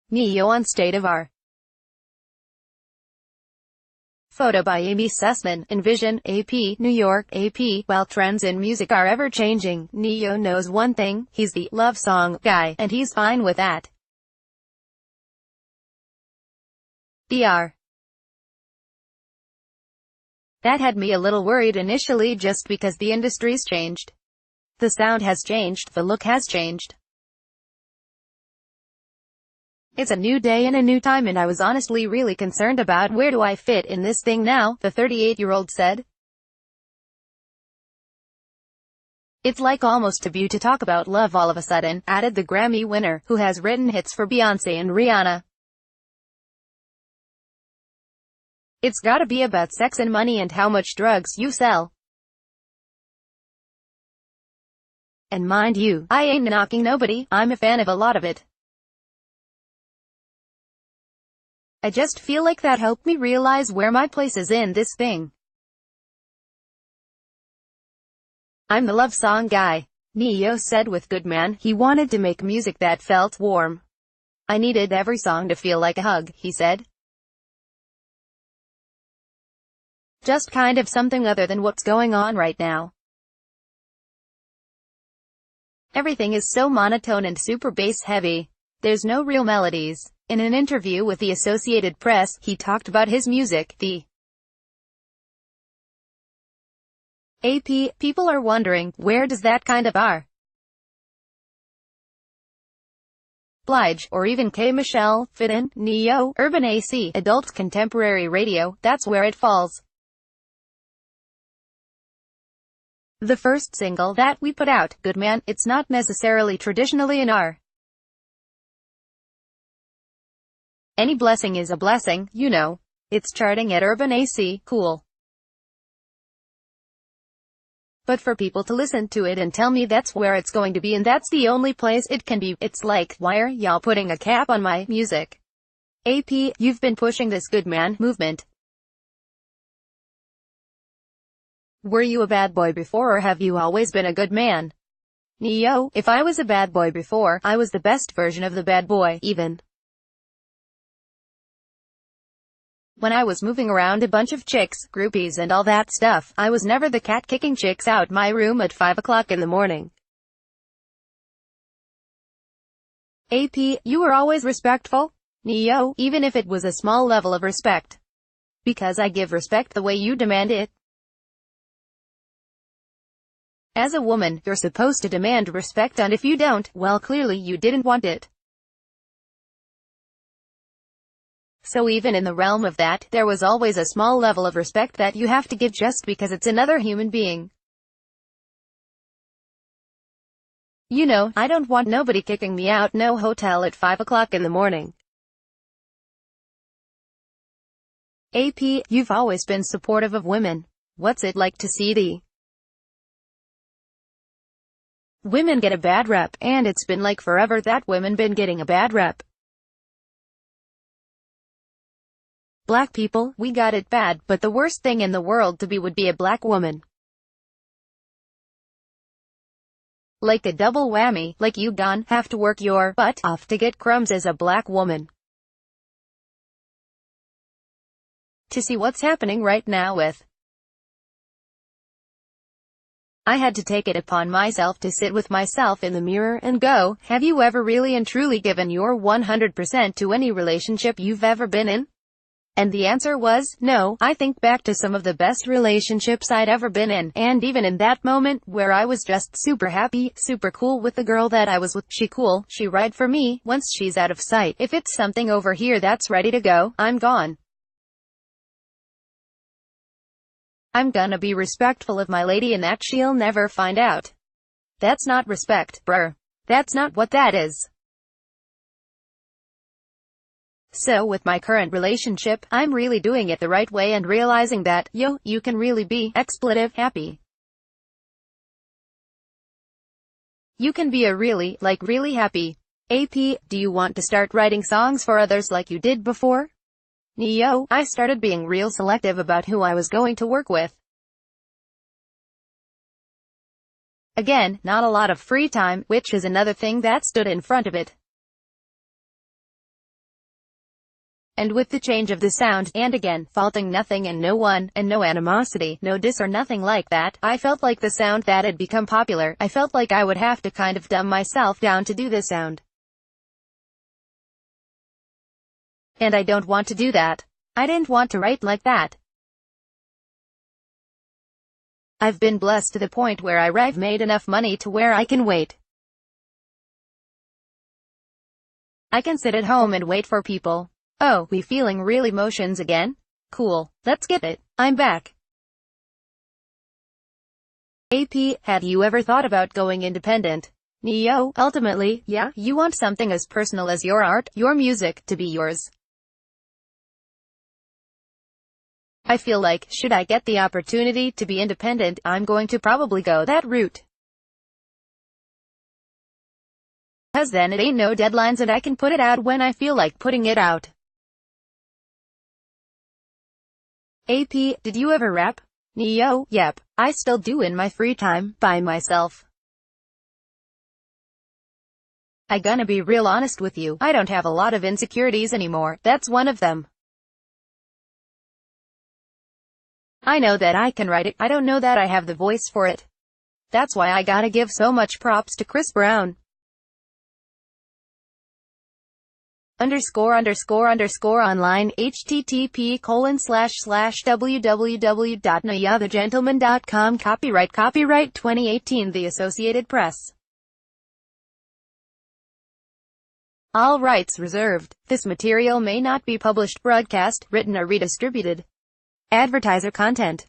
Ne-Yo on State of R. Photo by Amy Sussman. Envision, AP, New York, AP. While trends in music are ever-changing, Ne-Yo knows one thing: he's the love song guy, and he's fine with that. BR. That had me a little worried initially just because the industry's changed. The sound has changed, the look has changed. It's a new day and a new time, and I was honestly really concerned about where do I fit in this thing now, the 38-year-old said. It's like almost taboo to talk about love all of a sudden, added the Grammy winner, who has written hits for Beyoncé and Rihanna. It's gotta be about sex and money and how much drugs you sell. And mind you, I ain't knocking nobody, I'm a fan of a lot of it. I just feel like that helped me realize where my place is in this thing. I'm the love song guy, Ne-Yo said with Good Man. He wanted to make music that felt warm. I needed every song to feel like a hug, he said. Just kind of something other than what's going on right now. Everything is so monotone and super bass heavy. There's no real melodies. In an interview with the Associated Press, he talked about his music, the AP. People are wondering, where does that kind of R. Blige, or even K. Michelle, fit in? Ne-Yo, Urban AC, adult contemporary radio, that's where it falls. The first single that we put out, Good Man, it's not necessarily traditionally an R. Any blessing is a blessing, you know. It's charting at Urban AC, cool. But for people to listen to it and tell me that's where it's going to be and that's the only place it can be, it's like, why are y'all putting a cap on my music? AP, you've been pushing this Good Man movement. Were you a bad boy before, or have you always been a good man? Ne-Yo, if I was a bad boy before, I was the best version of the bad boy, even. When I was moving around a bunch of chicks, groupies and all that stuff, I was never the cat kicking chicks out my room at 5 o'clock in the morning. AP, you were always respectful? Ne-Yo, even if it was a small level of respect. Because I give respect the way you demand it. As a woman, you're supposed to demand respect, and if you don't, well, clearly you didn't want it. So even in the realm of that, there was always a small level of respect that you have to give just because it's another human being. You know, I don't want nobody kicking me out no hotel at 5 o'clock in the morning. AP, you've always been supportive of women. What's it like to see the women get a bad rep, and it's been like forever that women been getting a bad rep. Black people, we got it bad, but the worst thing in the world to be would be a black woman. Like a double whammy, like you gone have to work your butt off to get crumbs as a black woman. To see what's happening right now with I had to take it upon myself to sit with myself in the mirror and go, have you ever really and truly given your 100% to any relationship you've ever been in? And the answer was, no. I think back to some of the best relationships I'd ever been in, and even in that moment, where I was just super happy, super cool with the girl that I was with, she cool, she right for me, once she's out of sight. If it's something over here that's ready to go, I'm gone. I'm gonna be respectful of my lady and that she'll never find out. That's not respect, bruh. That's not what that is. So with my current relationship, I'm really doing it the right way and realizing that, yo, you can really be, expletive, happy. You can be a really, like really happy. AP, do you want to start writing songs for others like you did before? Ne-Yo, I started being real selective about who I was going to work with. Again, not a lot of free time, which is another thing that stood in front of it. And with the change of the sound, and again, faulting nothing and no one, and no animosity, no diss or nothing like that, I felt like the sound that had become popular, I felt like I would have to kind of dumb myself down to do this sound. And I don't want to do that. I didn't want to write like that. I've been blessed to the point where I've made enough money to where I can wait. I can sit at home and wait for people. Oh, we feeling real emotions again? Cool. Let's get it. I'm back. AP, have you ever thought about going independent? Neo, ultimately, yeah, you want something as personal as your art, your music, to be yours. I feel like, should I get the opportunity to be independent, I'm going to probably go that route. 'Cause then it ain't no deadlines and I can put it out when I feel like putting it out. AP, did you ever rap? Neo, yep, I still do in my free time, by myself. I gonna be real honest with you, I don't have a lot of insecurities anymore, that's one of them. I know that I can write it, I don't know that I have the voice for it. That's why I gotta give so much props to Chris Brown. ___online http://www.nayahthegentleman.com Copyright 2018 The Associated Press. All rights reserved. This material may not be published, broadcast, written or redistributed. Advertiser content.